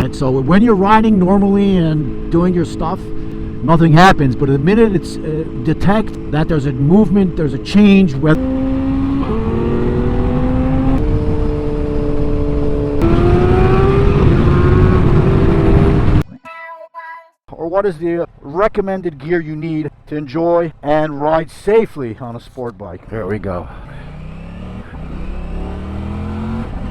And so when you're riding normally and doing your stuff, nothing happens. But the minute it's detect that there's a movement, there's a change, whether or what is the recommended gear you need to enjoy and ride safely on a sport bike. There we go.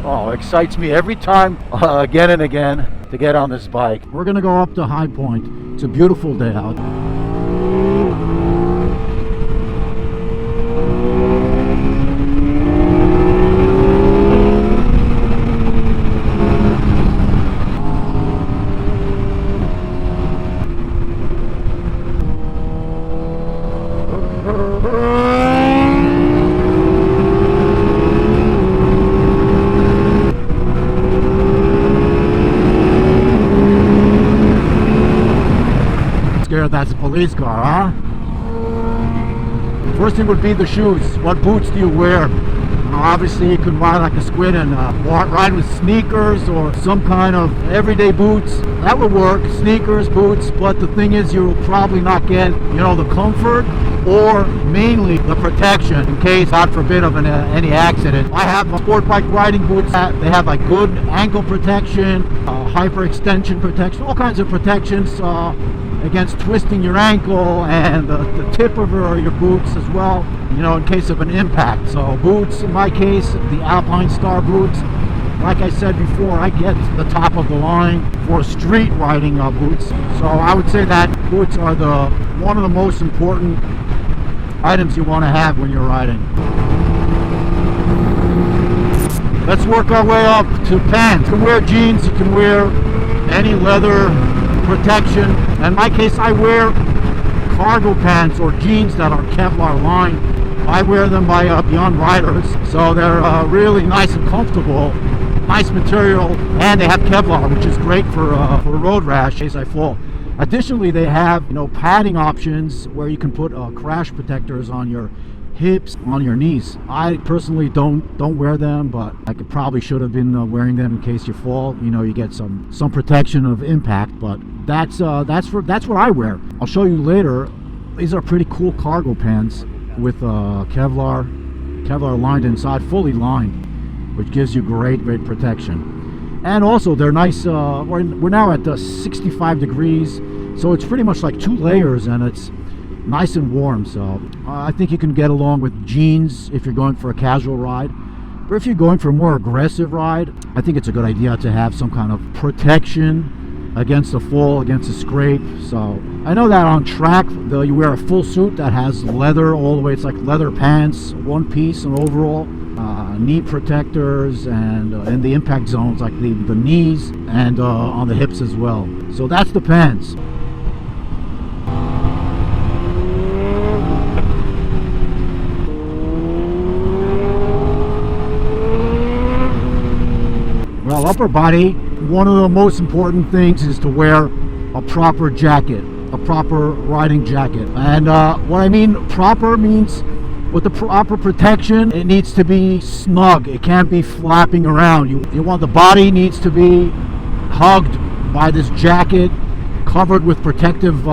Oh, it excites me every time, again and again, to get on this bike. We're gonna go up to High Point. It's a beautiful day out. Scared that's a police car, huh? First thing would be the shoes. What boots do you wear? Obviously you can ride like a squid and ride with sneakers or some kind of everyday boots. That would work, sneakers, boots, but the thing is you'll probably not get, the comfort or mainly the protection in case, God forbid, of any accident. I have sport bike riding boots. They have like good ankle protection, hyperextension protection, all kinds of protections against twisting your ankle and the tip of your boots as well, in case of an impact. So boots, in my case, the Alpine Star boots, like I said before, I get the top of the line for street riding boots. So I would say that boots are one of the most important items you want to have when you're riding. Let's work our way up to pants. You can wear jeans, you can wear any leather protection. In my case, I wear cargo pants or jeans that are Kevlar lined. I wear them by Beyond Riders, so they're really nice and comfortable, nice material, and they have Kevlar, which is great for road rash in case I fall. Additionally, they have padding options where you can put crash protectors on your hips, on your knees. I personally don't wear them, but I probably should have been wearing them in case you fall. You get some protection of impact. But that's what I wear. I'll show you later. These are pretty cool cargo pants with Kevlar lined inside, fully lined, which gives you great protection. And also they're nice. We're now at 65 degrees, so it's pretty much like 2 layers, and it's nice and warm. So I think you can get along with jeans if you're going for a casual ride. But if you're going for a more aggressive ride, I think it's a good idea to have some kind of protection against a fall, against a scrape. So I know that on track, you wear a full suit that has leather all the way. It's like leather pants, one piece, and overall knee protectors, and in the impact zones, like the knees and on the hips as well. So that's the pants. Well, upper body, one of the most important things is to wear a proper jacket, a proper riding jacket. And what I mean proper means with the proper protection, it needs to be snug. It can't be flapping around. You want the body needs to be hugged by this jacket, covered with protective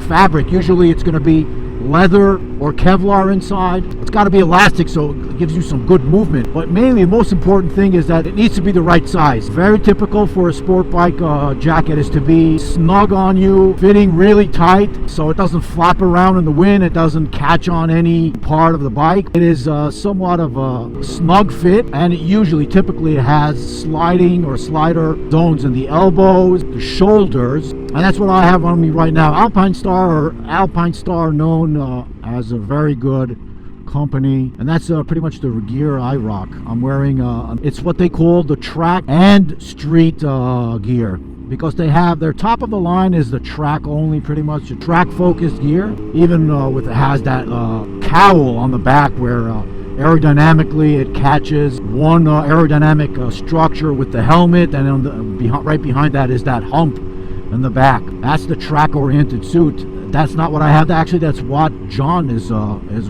fabric. Usually it's going to be leather or Kevlar inside. It's got to be elastic, so it gives you some good movement. But mainly the most important thing is that it needs to be the right size. Very typical for a sport bike jacket is to be snug on you, fitting really tight so it doesn't flap around in the wind, it doesn't catch on any part of the bike. It is somewhat of a snug fit, and it typically has sliding or slider zones in the elbows, the shoulders, and that's what I have on me right now. Alpine Star known as a very good company, and that's pretty much the gear I rock. I'm wearing it's what they call the track and street gear, because they have their top of the line is the track only, pretty much the track focused gear, even it has that cowl on the back where aerodynamically it catches one aerodynamic structure with the helmet, and on right behind that is that hump in the back. That's the track oriented suit. That's not what I have. Actually, that's what John is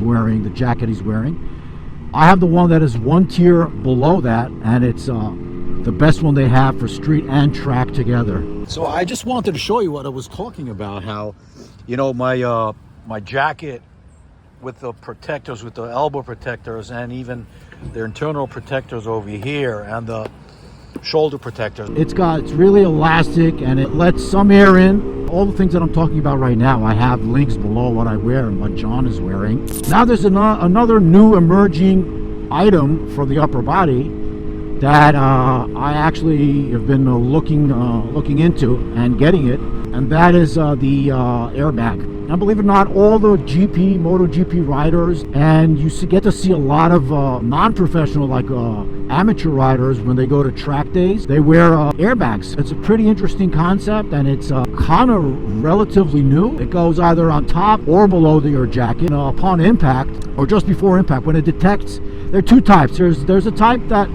wearing, the jacket he's wearing. I have the one that is one tier below that, and it's the best one they have for street and track together. So I just wanted to show you what I was talking about, how, you know, my jacket with the protectors, with the elbow protectors, and even the internal protectors over here, and the shoulder protectors. It's really elastic, and it lets some air in. All the things that I'm talking about right now, I have links below what I wear and what John is wearing. Now there's another new emerging item for the upper body that I actually have been looking into and getting it, and that is the airbag. Now, believe it or not, all the MotoGP riders, and you get to see a lot of non-professional, like amateur riders, when they go to track days, they wear airbags. It's a pretty interesting concept, and it's kind of relatively new. It goes either on top or below your jacket upon impact, or just before impact. When it detects, there are two types. There's a type that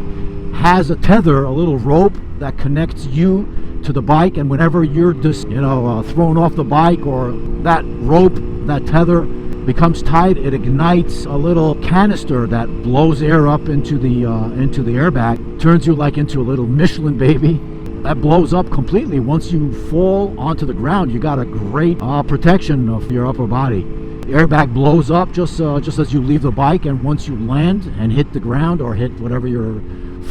has a tether, a little rope that connects you to the bike, and whenever you're just thrown off the bike, or that rope, that tether becomes tight, it ignites a little canister that blows air up into the airbag, turns you like into a little Michelin baby that blows up completely. Once you fall onto the ground, you got a great protection of your upper body. The airbag blows up just as you leave the bike, and once you land and hit the ground or hit whatever you're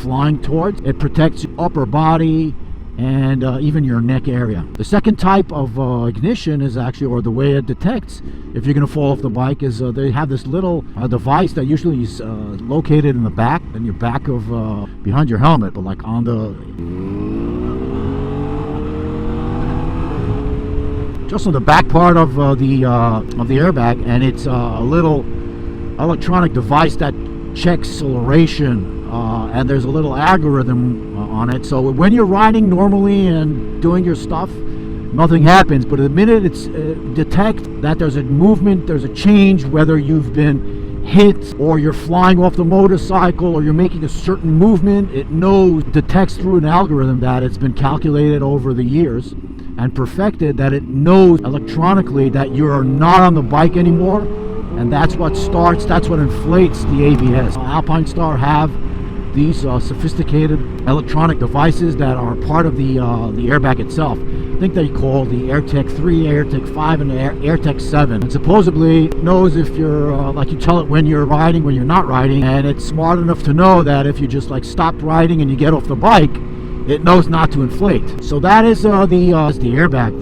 flying towards, it protects your upper body and even your neck area. The second type of ignition is actually, or the way it detects if you're going to fall off the bike, is they have this little device that usually is located in the back, in your back of behind your helmet, but like on the just on the back part of the airbag, and it's a little electronic device that checks acceleration, and there's a little algorithm on it. So when you're riding normally and doing your stuff, nothing happens. But the minute it's detects that there's a movement, there's a change, whether you've been hit or you're flying off the motorcycle or you're making a certain movement, it detects through an algorithm that it's been calculated over the years and perfected, that it knows electronically that you are not on the bike anymore, and that's what inflates the ABS. Alpine Star have these sophisticated electronic devices that are part of the airbag itself. I think they call the AirTech 3, AirTech 5, and the AirTech 7. And supposedly knows if you're, you tell it when you're riding, when you're not riding, and it's smart enough to know that if you just stop riding and you get off the bike, it knows not to inflate. So that is the airbag.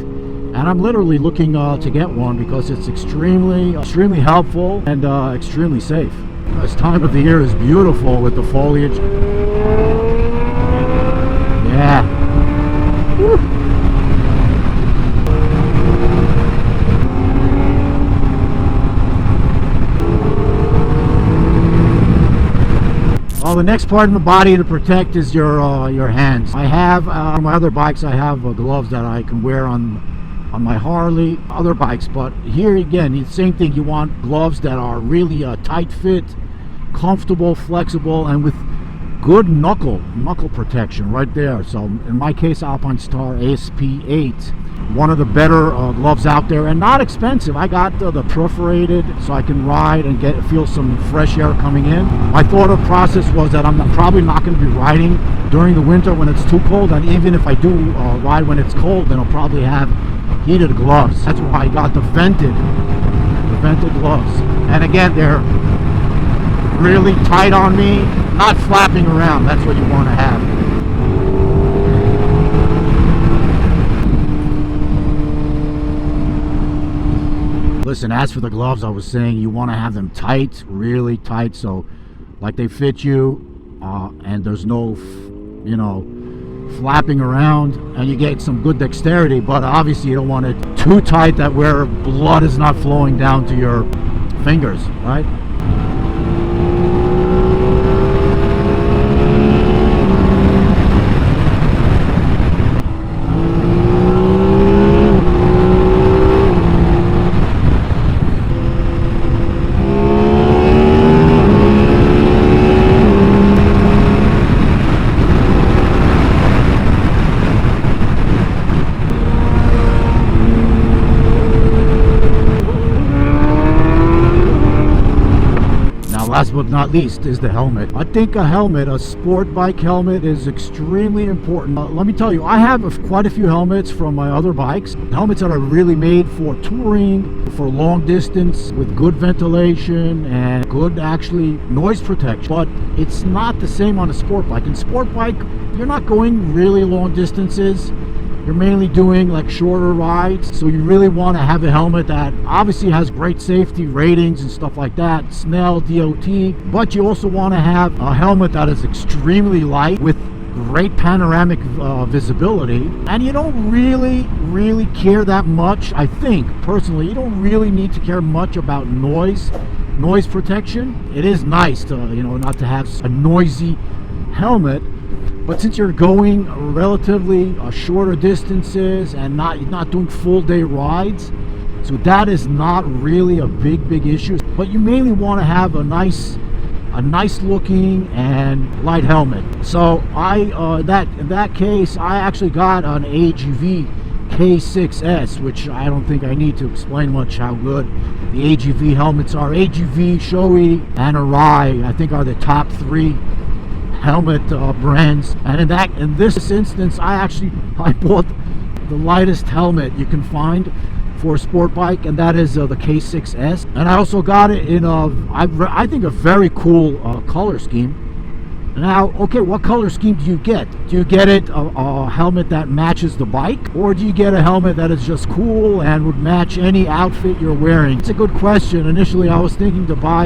And I'm literally looking to get one because it's extremely helpful and extremely safe. This time of the year is beautiful with the foliage. Yeah. Woo. Well, the next part of the body to protect is your hands. I have on my other bikes, I have gloves that I can wear on my Harley, other bikes, but here again, the same thing. You want gloves that are really tight fit, comfortable, flexible, and with good knuckle protection right there. So in my case, Alpine Star ASP8, one of the better gloves out there, and not expensive. I got the perforated, so I can ride and feel some fresh air coming in. My thought process was that I'm probably not going to be riding during the winter when it's too cold, and even if I do ride when it's cold, then I'll probably have heated gloves. That's why I got the vented gloves. And again, they're really tight on me, not flapping around. That's what you want to have. Listen, as for the gloves, I was saying you want to have them tight, really tight, so like they fit you, and there's no, flapping around, and you get some good dexterity, but obviously you don't want it too tight that where blood is not flowing down to your fingers, right? not least, is the helmet. I think a helmet, a sport bike helmet, is extremely important. Let me tell you, I have quite a few helmets from my other bikes. Helmets that are really made for touring, for long distance, with good ventilation and good, actually, noise protection. But it's not the same on a sport bike. In sport bike, you're not going really long distances. You're mainly doing like shorter rides, so you really want to have a helmet that obviously has great safety ratings and stuff like that, Snell, DOT, but you also want to have a helmet that is extremely light with great panoramic visibility. And you don't really care that much. I think personally you don't really need to care much about noise protection. It is nice to, not to have a noisy helmet. But since you're going relatively shorter distances and not doing full day rides, so that is not really a big issue. But you mainly want to have a nice looking and light helmet. So in that case, I actually got an AGV K6S, which I don't think I need to explain much how good the AGV helmets are. AGV, Shoei, and Arai, I think, are the top three helmet brands. And in this instance, I bought the lightest helmet you can find for a sport bike, and that is the K6S. And I also got it in I think a very cool color scheme. Now, okay, what color scheme do you get? Do you get a helmet that matches the bike, or do you get a helmet that is just cool and would match any outfit you're wearing? It's a good question. Initially, I was thinking to buy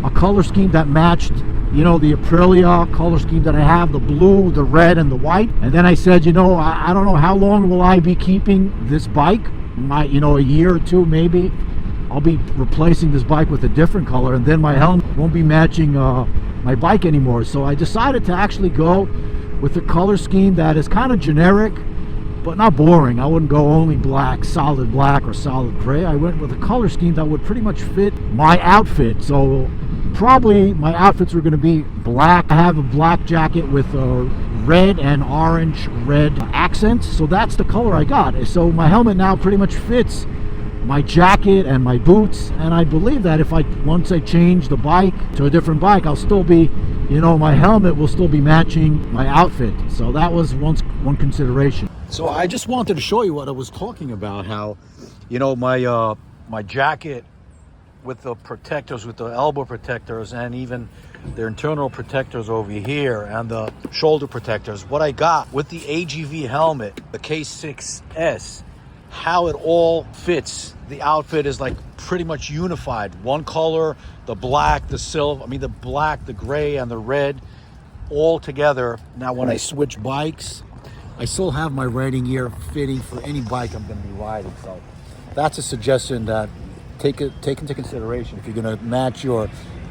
a color scheme that matched, the Aprilia color scheme that I have, the blue, the red, and the white. And then I said, I don't know how long will I be keeping this bike. A year or two maybe. I'll be replacing this bike with a different color, and then my helmet won't be matching my bike anymore. So I decided to actually go with a color scheme that is kind of generic, but not boring. I wouldn't go only black, solid black, or solid gray. I went with a color scheme that would pretty much fit my outfit. So probably my outfits were going to be black. I have a black jacket with red and orange red accents, so that's the color I got. So my helmet now pretty much fits my jacket and my boots, and I believe that once I change the bike to a different bike, I'll still be, my helmet will still be matching my outfit. So that was one consideration. So I just wanted to show you what I was talking about, how my jacket with the protectors, with the elbow protectors, and even the internal protectors over here, and the shoulder protectors, what I got with the AGV helmet, the K6S, how it all fits. The outfit is like pretty much unified. One color, the black, the silver, the black, the gray, and the red, all together. Now when I switch bikes, I still have my riding gear fitting for any bike I'm going to be riding. So that's a suggestion that take into consideration if you're going to match your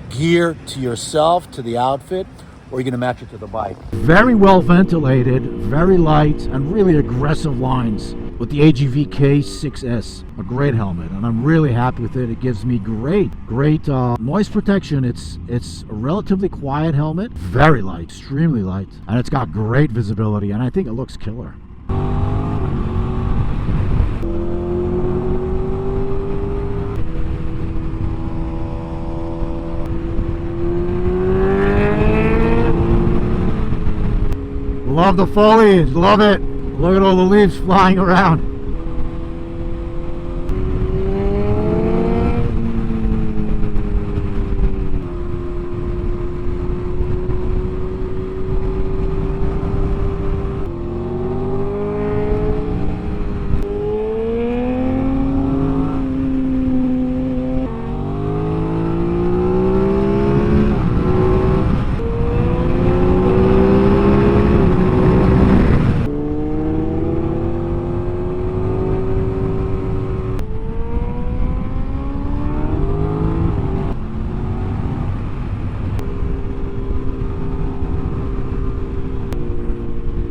gear to yourself, to the outfit, or you're going to match it to the bike. Very well ventilated, very light, and really aggressive lines with the AGV K6S. A great helmet, and I'm really happy with it. It gives me great noise protection. It's a relatively quiet helmet, very light, extremely light, and it's got great visibility, and I think it looks killer. Love the foliage, love it. Look at all the leaves flying around.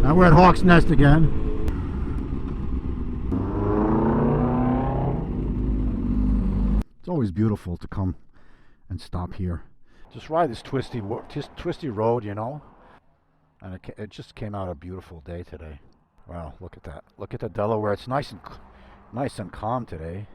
Now we're at Hawk's Nest again. It's always beautiful to come and stop here. Just ride this twisty road, and it just came out a beautiful day today. Wow, look at that. Look at the Delaware. It's nice and calm today.